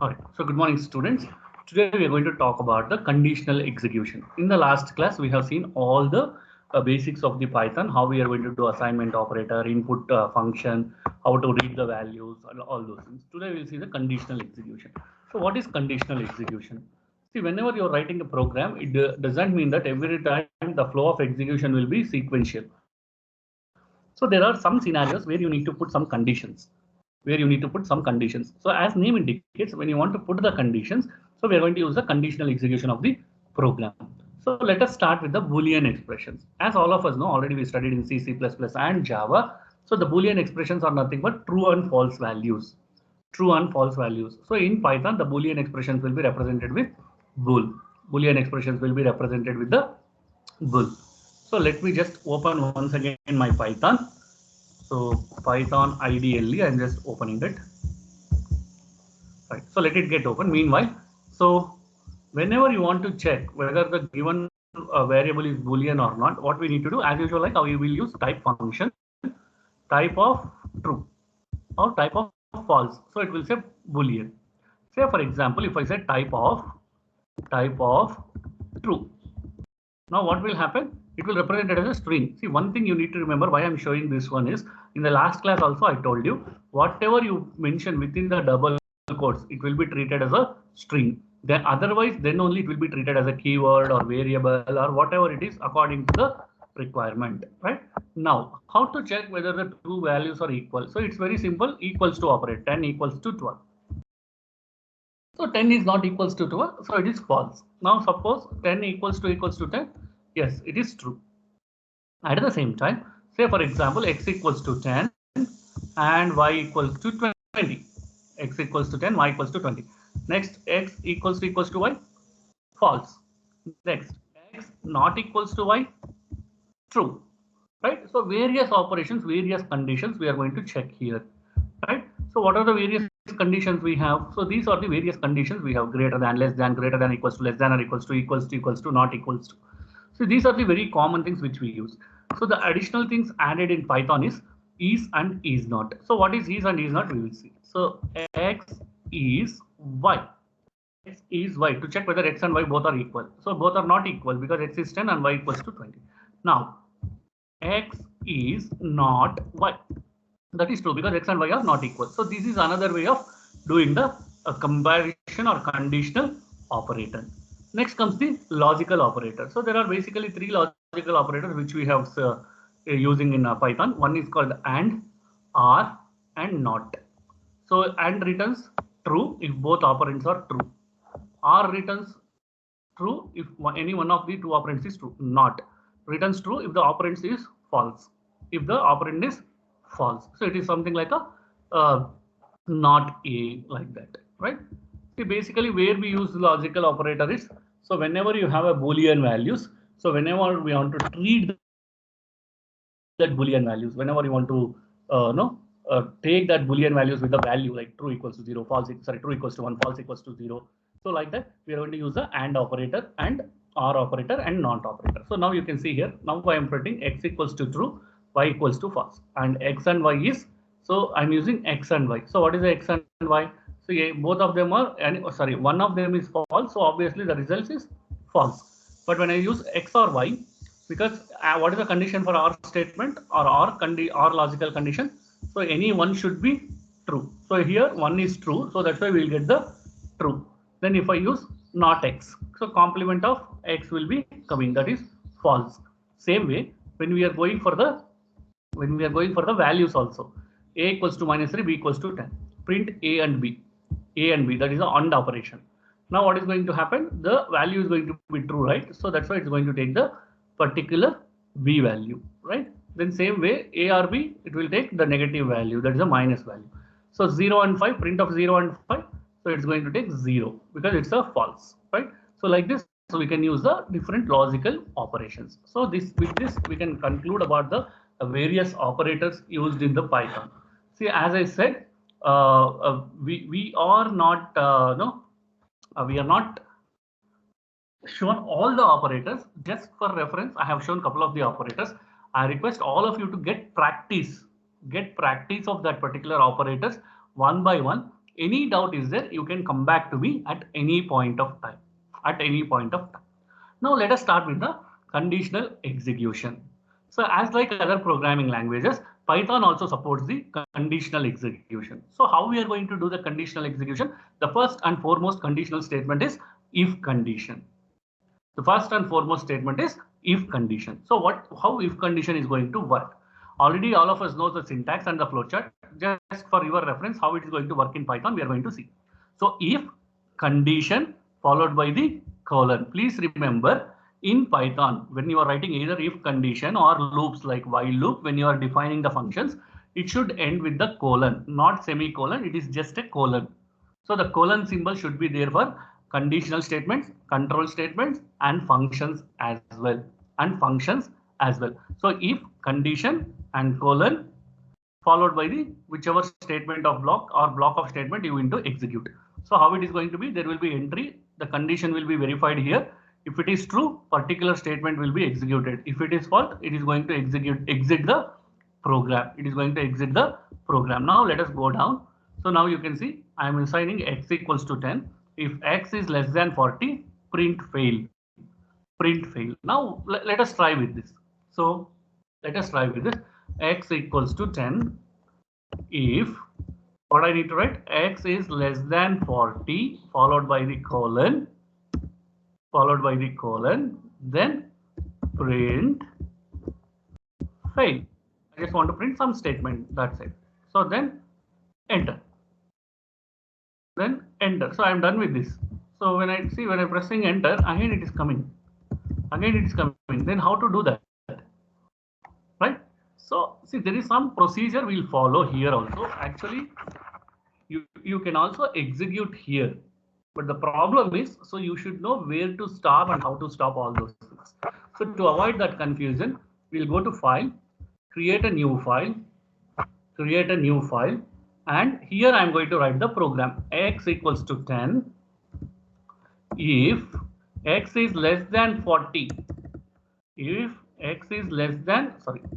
Alright, so good morning students. Today we are going to talk about the conditional execution. In the last class we have seen all the basics of the Python, how we are going to do assignment operator, input function, how to read the values, and all those things. Today we will see the conditional execution. So what is conditional execution? See, whenever you are writing a program, it doesn't mean that every time the flow of execution will be sequential. So there are some scenarios where you need to put some conditions, So as name indicates, when you want to put the conditions, so we are going to use the conditional execution of the program. So let us start with the Boolean expressions. As all of us know, already we studied in C, C++ and Java. So the Boolean expressions are nothing but true and false values. True and false values. So in Python, the Boolean expressions will be represented with bool. Boolean expressions will be represented with the bool. So let me just open once again my Python. So Python IDLE, I'm just opening it. Right. So let it get open. Meanwhile, so whenever you want to check whether the given variable is Boolean or not, what we need to do, as usual, like how we will use type function, type of true or type of false. So it will say Boolean. Say for example, if I say type of true. Now what will happen? It will represent it as a string. See, one thing you need to remember why I'm showing this one is in the last class also I told you whatever you mention within the double quotes, it will be treated as a string. Then otherwise, then only it will be treated as a keyword or variable or whatever it is according to the requirement. Right now, how to check whether the two values are equal? So it's very simple. Equals to operate. 10 equals to 12. So 10 is not equals to 12, so it is false. Now suppose 10 equals to 10, yes, it is true. At the same time, say for example, x equals to 10 and y equals to 20. X equals to 10, y equals to 20. Next, x equals to y, false. Next, x not equals to y, true. Right? So various operations, various conditions we are going to check here. Right? So what are the various conditions we have? So these are the various conditions we have: greater than, less than, greater than, equals to, less than or equals to, not equals to. So these are the very common things which we use. So the additional things added in Python is and is not. So what is and is not, we will see. So x is y. X is y, to check whether x and y both are equal. So both are not equal because x is 10 and y equals to 20. Now x is not y. That is true because x and y are not equal. So this is another way of doing the comparison or conditional operator. Next comes the logical operator. So there are basically three logical operators which we have using in Python. One is called AND, OR, and NOT. So AND returns true if both operands are true. OR returns true if any one of the two operands is true. NOT returns true if the operand is false. If the operand is false, so it is something like a not a, like that, right? See, basically where we use the logical operator is, so whenever you have a Boolean values, so whenever we want to treat that Boolean values, whenever you want to take that Boolean values with the value like true equals to 0, true equals to 1, false equals to 0. So like that, we are going to use the AND operator and OR operator and NOT operator. So now you can see here, now I am putting x equals to true, y equals to false, and x and y is, so I'm using x and y. So what is the x and y? So both of them are, one of them is false, so obviously the result is false. But when I use x or y, because what is the condition for our statement or our logical condition? So any one should be true. So here one is true, so that's why we will get the true. Then if I use not x, so complement of x will be coming, that is false. Same way, when we are going for the values also, a equals to -3, b equals to 10, print a and b, that is the AND operation. Now what is going to happen? The value is going to be true, right? So that's why it's going to take the particular b value, right? Then same way a or b, it will take the negative value, that is a minus value. So 0 and 5, print of 0 and 5, so it's going to take 0 because it's a false, right? So like this, so we can use the different logical operations. So with this we can conclude about the various operators used in the Python. See, as I said, we are not we are not shown all the operators. Just for reference, I have shown a couple of the operators. I request all of you to get practice of that particular operators one by one. Any doubt is there, you can come back to me at any point of time. At any point of time. Now let us start with the conditional execution. So as like other programming languages, Python also supports the conditional execution. So how we are going to do the conditional execution? The first and foremost conditional statement is if condition. The first and foremost statement is if condition. So how if condition is going to work? Already all of us know the syntax and the flowchart. Just for your reference, how it is going to work in Python, we are going to see. So if condition followed by the colon. Please remember, in Python, when you are writing either if condition or loops like while loop, when you are defining the functions, it should end with the colon, not semicolon. It is just a colon. So the colon symbol should be there for conditional statements, control statements, and functions as well. So if condition and colon followed by the whichever statement of block or block of statement you want to execute. So how it is going to be? There will be entry. The condition will be verified here. If it is true, particular statement will be executed. If it is false, it is going to exit the program. It is going to exit the program. Now let us go down. So now you can see I am assigning x equals to 10. If x is less than 40, print fail. Print fail. Now let us try with this. So let us try with this. X equals to 10 if what I need to write, x is less than 40 followed by the colon, then print fail. I just want to print some statement, that's it. So then enter. So I'm done with this. So when I'm pressing enter, again it is coming. Then how to do that? Right? So see, there is some procedure we'll follow here also. Actually, you can also execute here. But the problem is, so you should know where to stop and how to stop all those things. So to avoid that confusion, we'll go to file, create a new file, and here I'm going to write the program x equals to 10 if x is less than 40. If x is less than 40,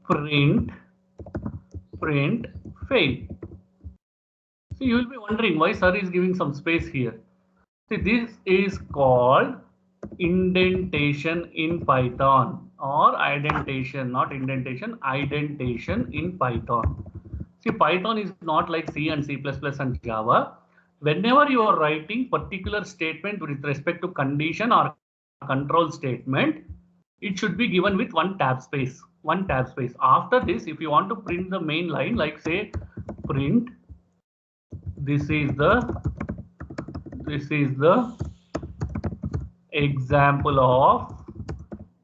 print fail. So you will be wondering why sir is giving some space here. See, this is called indentation in Python, or indentation, not indentation, indentation in Python. See, Python is not like C and C++ and Java. Whenever you are writing particular statement with respect to condition or control statement, it should be given with one tab space. After this, if you want to print the main line, like say print, this is the example of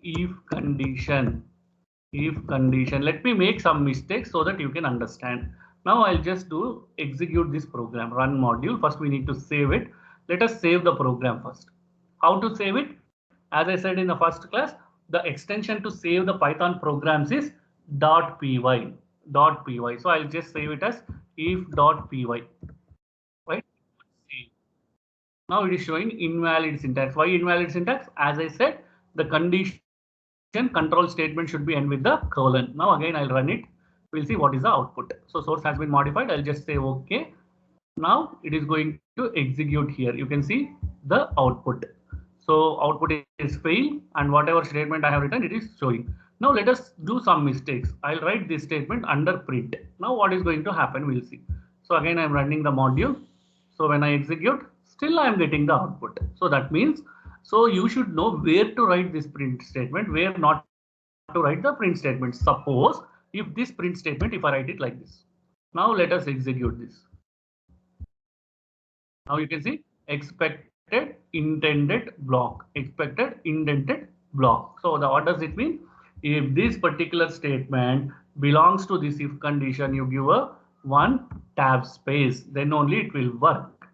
if condition. Let me make some mistakes so that you can understand. Now I'll just execute this program, run module. First we need to save it. Let us save the program first. How to save it? As I said in the first class, the extension to save the Python programs is .py. So I'll just save it as if.py. Right? Now it is showing invalid syntax. Why invalid syntax? As I said, the condition control statement should be end with the colon. Now again I'll run it. We'll see what is the output. So source has been modified. I'll just say OK. Now it is going to execute here. You can see the output. So output is fail, and whatever statement I have written, it is showing. Now let us do some mistakes. I'll write this statement under print. Now what is going to happen? We'll see. So again I'm running the module. So when I execute, still I am getting the output. So that means, so you should know where to write this print statement, where not to write the print statement. Suppose if this print statement, if I write it like this. Now let us execute this. Now you can see expected indented block. So what does it mean? If this particular statement belongs to this if condition, you give a one tab space, then only it will work.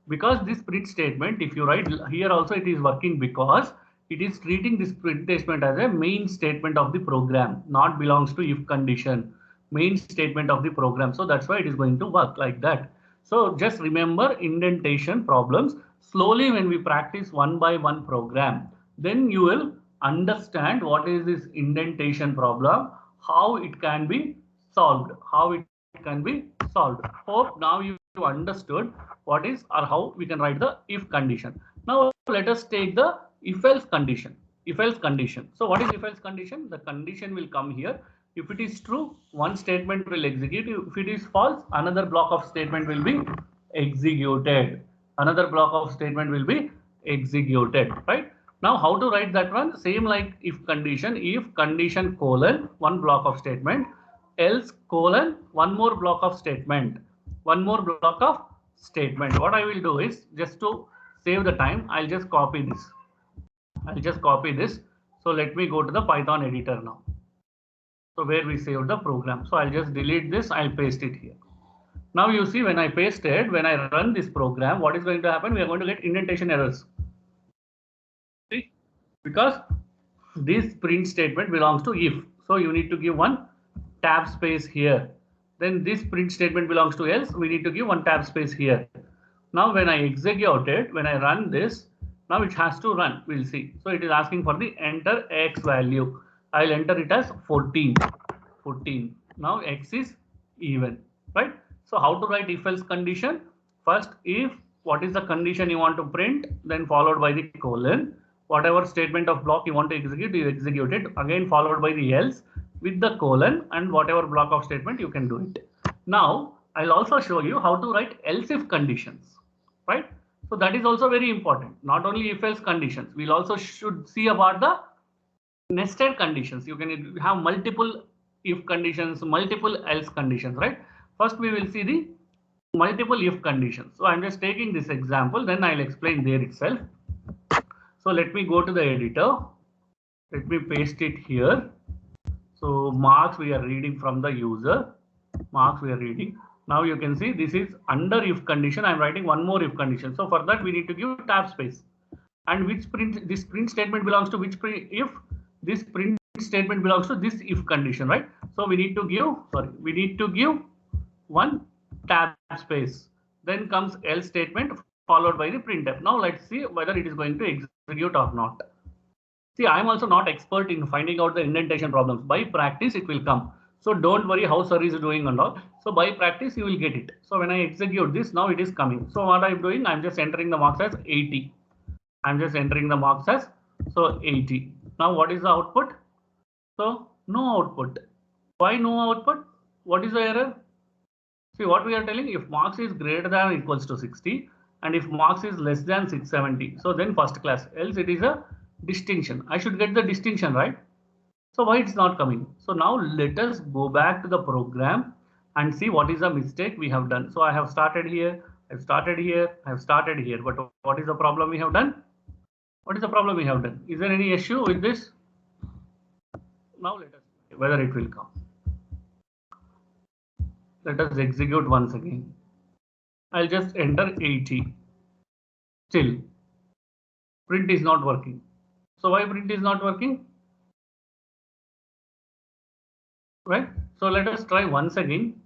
Because this print statement, if you write here also, it is working because it is treating this print statement as a main statement of the program, not belongs to if condition, main statement of the program. So that's why it is going to work like that. So just remember indentation problems. slowly when we practice one by one program, then you will understand what is this indentation problem, how it can be solved, how it can be solved. Hope now you understood what is or how we can write the if condition. Now let us take the if else condition. If else condition. So what is if else condition? The condition will come here. If it is true, one statement will execute. If it is false, another block of statement will be executed. Another block of statement will be executed, right? Now how to write that one? Same like if condition colon one block of statement, else colon one more block of statement, one more block of statement. What I will do is, just to save the time, I'll just copy this. So let me go to the Python editor now. So where we saved the program. So I'll just delete this. I'll paste it here. Now you see when I pasted, when I run this program, what is going to happen? We are going to get indentation errors. See, because this print statement belongs to if. So you need to give one tab space here. Then this print statement belongs to else. We need to give one tab space here. Now when I execute it, when I run this, now it has to run. We'll see. So it is asking for the enter X value. I'll enter it as 14. Now X is even, right? So how to write if else condition? First, if what is the condition you want to print, then followed by the colon. Whatever statement of block you want to execute, you execute it. Again followed by the else with the colon, and whatever block of statement you can do it. Now I'll also show you how to write else if conditions, right? So that is also very important. Not only if else conditions, we'll also should see about the nested conditions. You can have multiple if conditions, multiple else conditions, right? First we will see the multiple if conditions. So I'm just taking this example, then I'll explain there itself. So let me go to the editor. Let me paste it here. So marks we are reading from the user. Marks we are reading. Now you can see this is under if condition. I'm writing one more if condition. So for that we need to give tab space. And which print, this print statement belongs to which print if? This print statement belongs to this if condition, right? So we need to give, one tab space. Then comes else statement followed by the printf. Now let's see whether it is going to execute or not. See, I'm also not expert in finding out the indentation problems. By practice, it will come. So don't worry how sir is doing and all. So by practice, you will get it. So when I execute this, now it is coming. So what I'm doing, I'm just entering the marks as 80. I'm just entering the marks as, so 80. Now what is the output? So no output. Why no output? What is the error? See what we are telling, if marks is greater than or equals to 60 and if marks is less than 670, so then first class, else it is a distinction. I should get the distinction, right? So why it's not coming? So now let us go back to the program and see what is the mistake we have done. So I have started here, I've started here, I've started here, but what is the problem we have done? What is the problem we have done? Is there any issue with this? Now let us see whether it will come. Let us execute once again. I'll just enter 80. Still, print is not working. So why print is not working? Right? So let us try once again.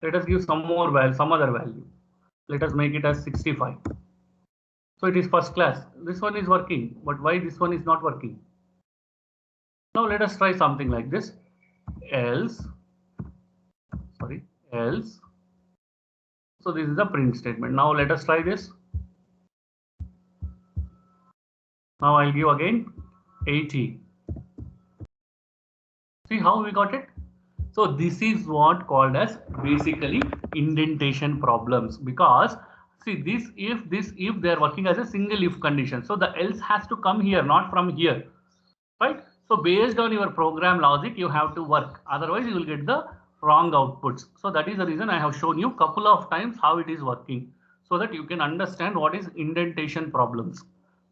Let us give some more value, some other value. Let us make it as 65. So it is first class. This one is working, but why this one is not working? Now let us try something like this. Else. So this is the print statement. Now let us try this. Now I'll give again 80. See how we got it? So this is what called as basically indentation problems, because see this if they are working as a single if condition. So the else has to come here, not from here, right? So based on your program logic, you have to work. Otherwise, you will get the wrong outputs. So that is the reason I have shown you a couple of times how it is working, so that you can understand what is indentation problems.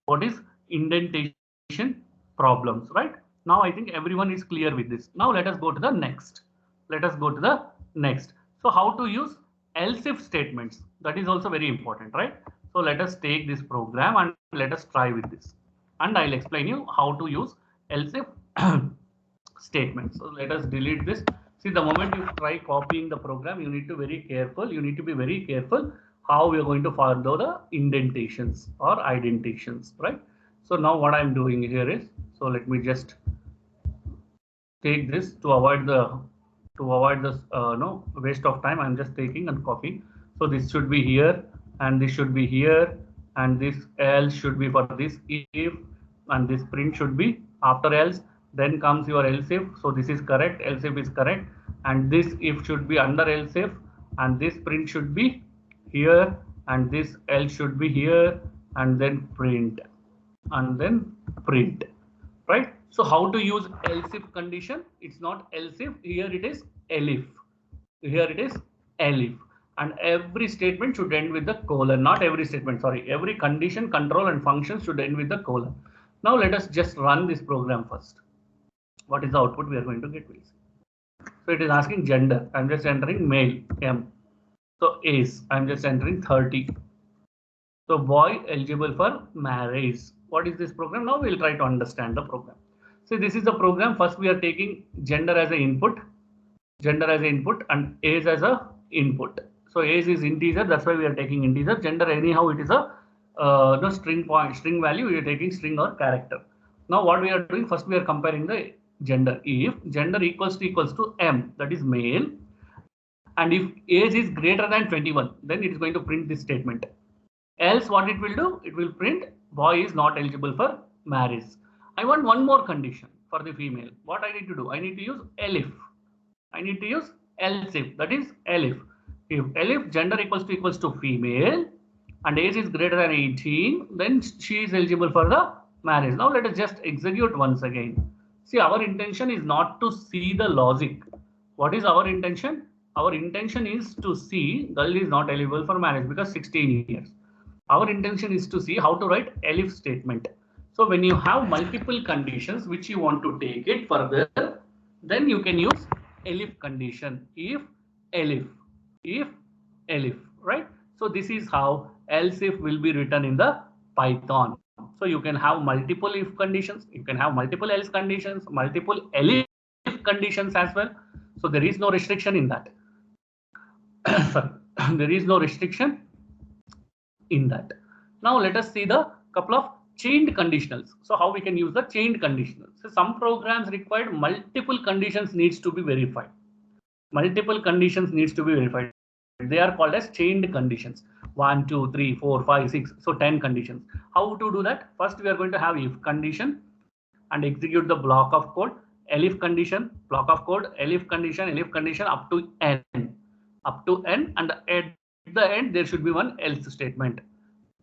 What is indentation problems, right? Now I think everyone is clear with this. Now let us go to the next. So how to use else if statements? That is also very important, right? So let us take this program and let us try with this. And I'll explain you how to use else if statements. So let us delete this. See, the moment you try copying the program, you need to be very careful how we are going to follow the indentations or indentations, right? So now what I'm doing here is, so let me just take this to avoid the no waste of time. I'm just taking and copying. So this should be here, and this should be here, and this else should be for this if, and this print should be after else. Then comes your else if. So this is correct. Else if is correct, and this if should be under else if, and this print should be here, and this else should be here, and then print, right? So how to use else if condition? It's not else if, here it is elif, here it is elif, and every statement should end with the colon. Not every statement, sorry, every condition, control and function should end with the colon. Now let us just run this program first. What is the output we are going to get? So it is asking gender. I'm just entering male, M. So age, I'm just entering 30. So boy eligible for marriage. What is this program? Now we'll try to understand the program. So this is the program. First we are taking gender as an input, and age as a input. So age is integer, that's why we are taking integer. Gender anyhow it is a no string value. We are taking string or character. Now what we are doing, first we are comparing the gender. If gender equals to M, that is male, and if age is greater than 21, then it is going to print this statement. Else what it will do? It will print boy is not eligible for marriage. I want one more condition for the female. What I need to do? I need to use elif. I need to use else if, that is elif. If elif gender equals to female and age is greater than 18, then she is eligible for the marriage. Now let us just execute once again. See, our intention is not to see the logic. What is our intention? Our intention is to see girl is not eligible for marriage because 16 years. Our intention is to see how to write elif statement. So when you have multiple conditions which you want to take it further, then you can use elif condition. If elif, right? So this is how else if will be written in the Python. So you can have multiple if conditions, you can have multiple else conditions, multiple elif conditions as well. So there is no restriction in that. There is no restriction in that. Now let us see the couple of chained conditionals. So how we can use the chained conditionals? So some programs required multiple conditions needs to be verified. Multiple conditions needs to be verified. They are called as chained conditions. 1, 2, 3, 4, 5, 6. So 10 conditions. How to do that? First we are going to have if condition and execute the block of code. Elif condition, block of code, elif condition up to n. And at the end there should be one else statement.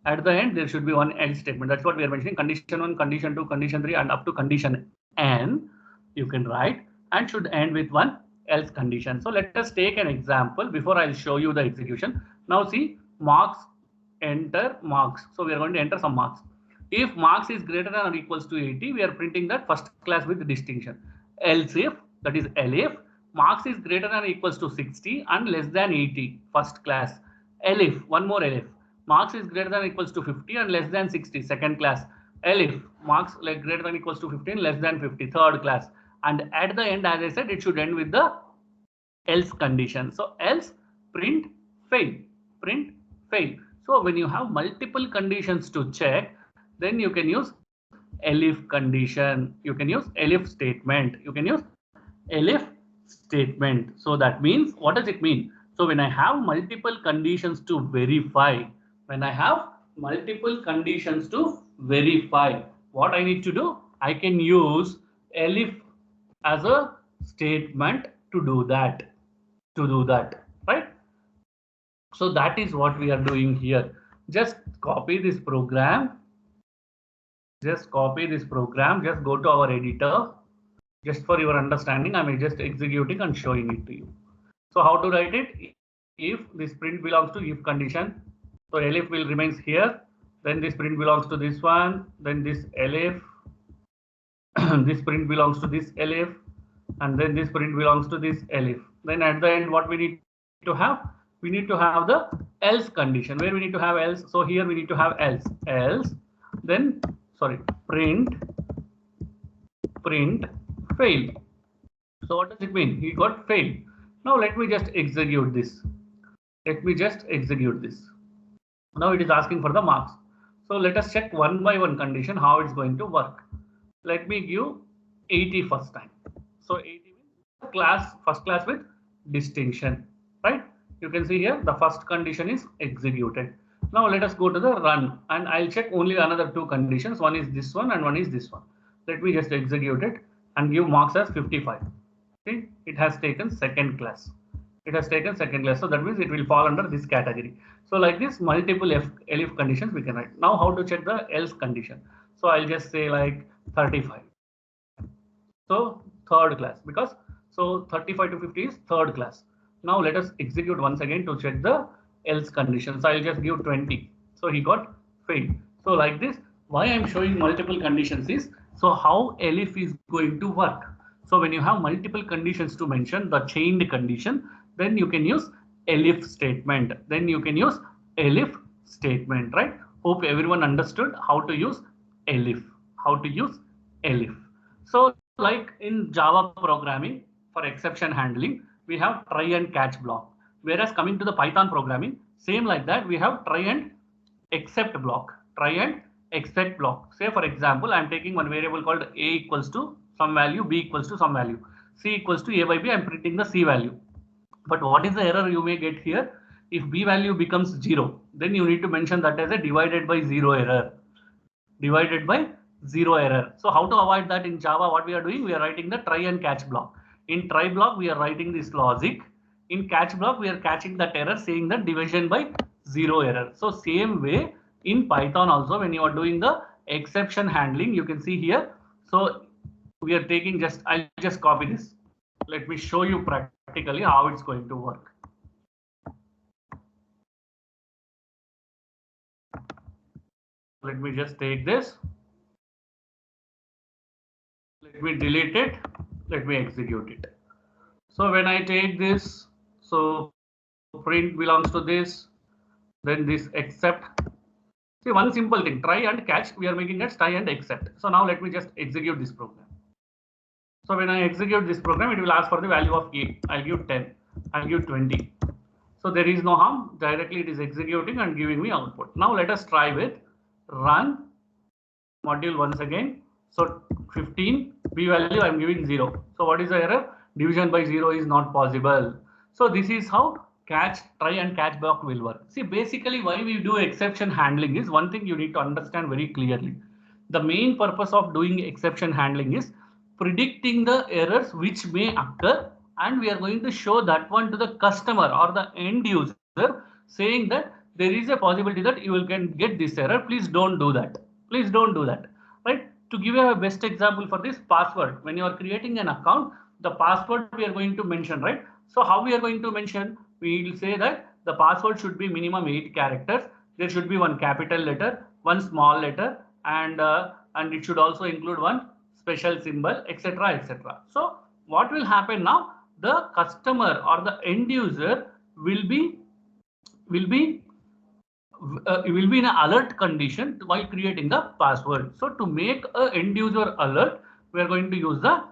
At the end there should be one else statement. That's what we are mentioning. Condition 1, condition 2, condition 3, and up to condition n you can write, and should end with one else condition. So let us take an example before I'll show you the execution. Now see, marks, enter marks. So we are going to enter some marks. If marks is greater than or equals to 80, we are printing that first class with distinction. Else if, that is elif, marks is greater than or equals to 60 and less than 80, first class. Elif, one more elif, marks is greater than or equals to 50 and less than 60, second class. Elif, marks like greater than or equals to 15, less than 50, third class. And at the end, as I said, it should end with the else condition. So else, print fail, print fail. So when you have multiple conditions to check, then you can use elif condition, you can use elif statement, you can use elif statement. So that means, what does it mean? So when I have multiple conditions to verify, what I need to do? I can use elif as a statement to do that, right? So that is what we are doing here. Just copy this program. Just go to our editor. Just for your understanding, I'm just executing and showing it to you. So how to write it? If this print belongs to if condition, so elif will remains here. Then this print belongs to this one. Then this elif, this print belongs to this elif, and then this print belongs to this elif. Then at the end, what we need to have? We need to have the else condition. Where we need to have else? So here we need to have else. Then sorry, print fail. So what does it mean? He got failed. Now let me just execute this. Now it is asking for the marks. So let us check one by one condition how it's going to work. Let me give 80 first time. So 80 means first class with distinction, right? You can see here the first condition is executed. Now let us go to the run and I'll check only another two conditions. One is this one and one is this one. Let me just execute it and give marks as 55. See, it has taken second class. It has taken second class. So that means it will fall under this category. So like this, multiple elif conditions we can write. Now how to check the else condition? So I'll just say like 35. So third class, because so 35 to 50 is third class. Now let us execute once again to check the else condition. So I'll just give 20. So he got failed. So like this, why I'm showing multiple conditions is so how elif is going to work. So when you have multiple conditions to mention the chained condition, then you can use elif statement. Then you can use elif statement, right? Hope everyone understood how to use elif. How to use elif. So like in Java programming for exception handling, we have try and catch block. Whereas coming to the Python programming, same like that, we have try and except block. Try and except block. Say for example, I'm taking one variable called a equals to some value, b equals to some value, c equals to a by b. I'm printing the c value. But what is the error you may get here? If b value becomes 0, then you need to mention that as a divided by 0 error. Divided by 0 error. So how to avoid that in Java? What we are doing? We are writing the try and catch block. In try block, we are writing this logic. In catch block, we are catching that error saying that division by 0 error. So same way in Python also, when you are doing the exception handling, you can see here. So we are taking I'll just copy this. Let me show you practically how it's going to work. Let me just take this. Let me delete it. Let me execute it. So when I take this, so print belongs to this, then this except. See, one simple thing, try and catch, we are making it try and except. So now let me just execute this program. So when I execute this program, it will ask for the value of a. I'll give 10. I'll give 20. So there is no harm. Directly it is executing and giving me output. Now let us try with run module once again. So 15 b value I'm giving 0. So what is the error? Division by 0 is not possible. So this is how try and catch block will work. See, basically why we do exception handling is one thing you need to understand very clearly. The main purpose of doing exception handling is predicting the errors which may occur, and we are going to show that one to the customer or the end user, saying that there is a possibility that you will get this error. Please don't do that. Please don't do that. Right? To give you a best example for this password, when you are creating an account, the password we are going to mention, right? So how we are going to mention? We will say that the password should be minimum 8 characters. There should be one capital letter, one small letter, and it should also include one special symbol, etc., etc. So what will happen now? The customer or the end user will be in an alert condition while creating the password. So to make an end user alert, we are going to use the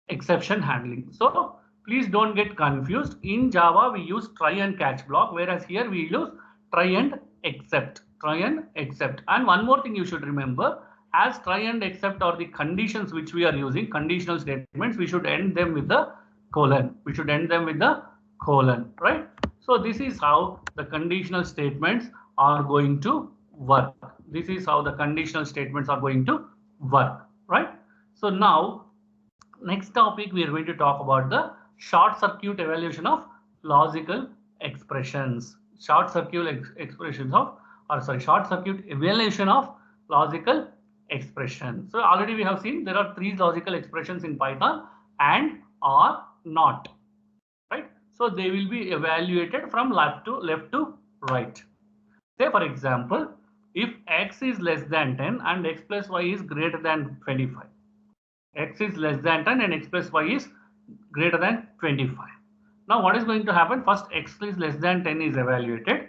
exception handling. So please don't get confused. In Java, we use try and catch block, whereas here we use try and except. Try and except. And one more thing you should remember, as try and except are the conditions which we are using, conditional statements, we should end them with the colon. We should end them with the colon, right? So this is how the conditional statements are going to work. This is how the conditional statements are going to work, right? So now, next topic, we are going to talk about the short circuit evaluation of logical expressions. Short circuit expressions of, short circuit evaluation of logical expressions. So already we have seen there are 3 logical expressions in Python: and, or, not, right? So they will be evaluated from left to right. Say for example, if x is less than 10 and x plus y is greater than 25. X is less than 10 and x plus y is greater than 25. Now what is going to happen? First x is less than 10 is evaluated.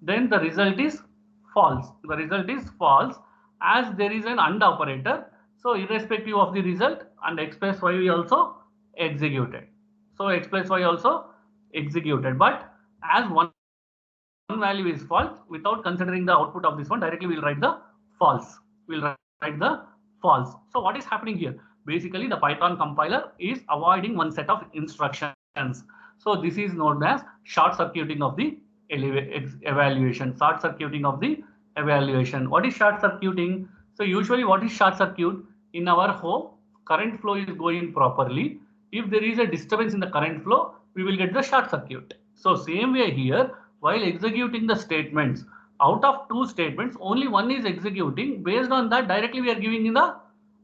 Then the result is false. The result is false as there is an AND operator. So irrespective of the result, and x plus y also executed. So x plus y also executed. But as one value is false, without considering the output of this one, directly we'll write the false. We'll write the false. So what is happening here? Basically, the Python compiler is avoiding one set of instructions. So this is known as short circuiting of the evaluation. Short circuiting of the evaluation. What is short circuiting? So usually what is short circuit? In our home, current flow is going properly. If there is a disturbance in the current flow, we will get the short circuit. So same way here, while executing the statements, out of two statements, only one is executing. Based on that, directly we are giving in the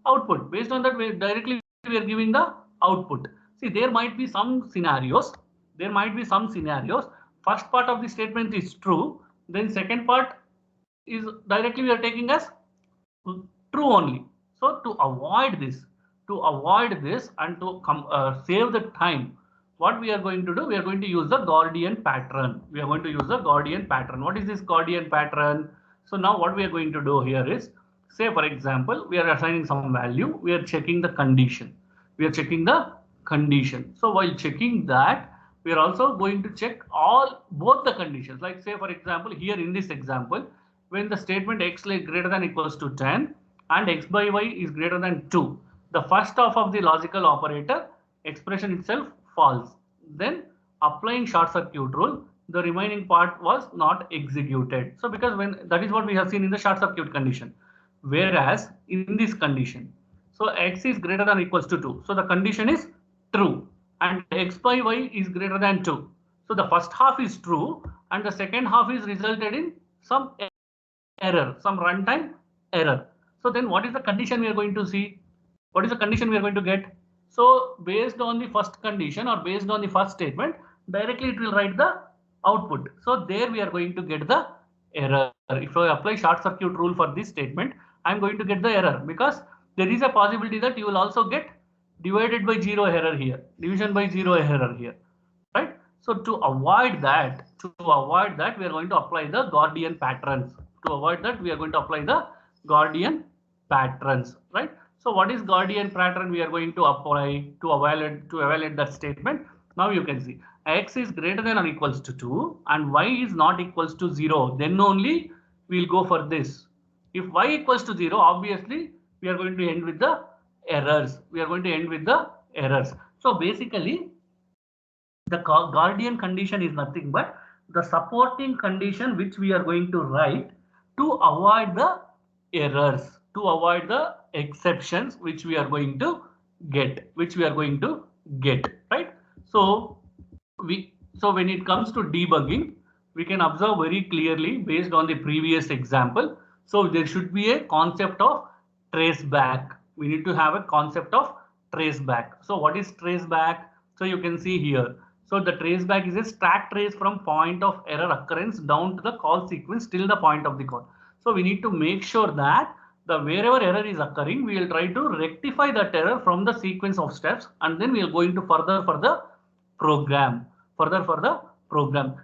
output. Based on that, directly we are giving the output. See, there might be some scenarios. First part of the statement is true. Then second part is directly we are taking as true only. So to avoid this and to save the time, what we are going to do, we are going to use the Gordian pattern. What is this Gordian pattern? So now what we are going to do here is, say for example, we are assigning some value, we are checking the condition. So while checking that, we are also going to check both the conditions. Like say for example, here in this example, when the statement x is greater than or equals to 10 and x by y is greater than 2, the first half of the logical operator expression itself false. Then applying short circuit rule, the remaining part was not executed. So because that is what we have seen in the short circuit condition. Whereas in this condition, so x is greater than or equals to 2. So the condition is true and x by y is greater than 2. So the first half is true and the second half is resulted in some error, some runtime error. So then what is the condition we are going to see? What is the condition we are going to get? So based on the first condition or based on the first statement, directly it will write the output. So there we are going to get the error. If I apply short circuit rule for this statement, I am going to get the error because there is a possibility that you will also get divided by 0 error here, division by 0 error here, right? So to avoid that, we are going to apply the Gordian patterns. Right? So what is Gordian pattern we are going to apply to evaluate that statement? Now you can see x is greater than or equals to 2 and y is not equals to 0. Then only we'll go for this. If y equals to 0, obviously we are going to end with the errors. So basically, the Gordian condition is nothing but the supporting condition which we are going to write to avoid the errors, to avoid the exceptions which we are going to get, right? So when it comes to debugging, we can observe very clearly based on the previous example. So there should be a concept of traceback. We need to have a concept of traceback. So what is traceback? So you can see here. So the traceback is a stack trace from point of error occurrence down to the call sequence till the point of the call. So we need to make sure that wherever error is occurring, we will try to rectify that error from the sequence of steps, and then we are going to further for the program.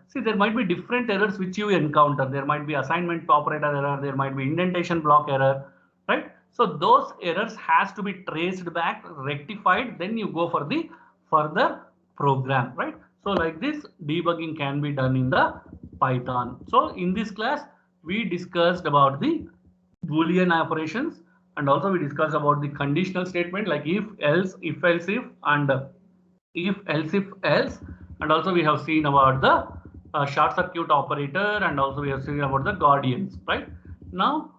See, there might be different errors which you encounter. There might be assignment operator error, there might be indentation block error, right? So those errors has to be traced back, rectified, then you go for the further program, right? So like this, debugging can be done in the Python. So in this class, we discussed about the Boolean operations, and also we discussed about the conditional statement like if, else, if, else, if, and if, else, if, else, and also we have seen about the short circuit operator, and also we have seen about the Gordians, right? Now,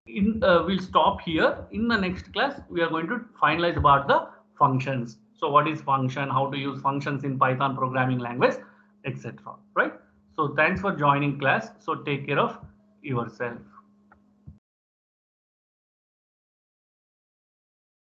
we'll stop here. In the next class, we are going to finalize about the functions. So what is function, how to use functions in Python programming language, etc. Right? So thanks for joining class. So take care of yourself.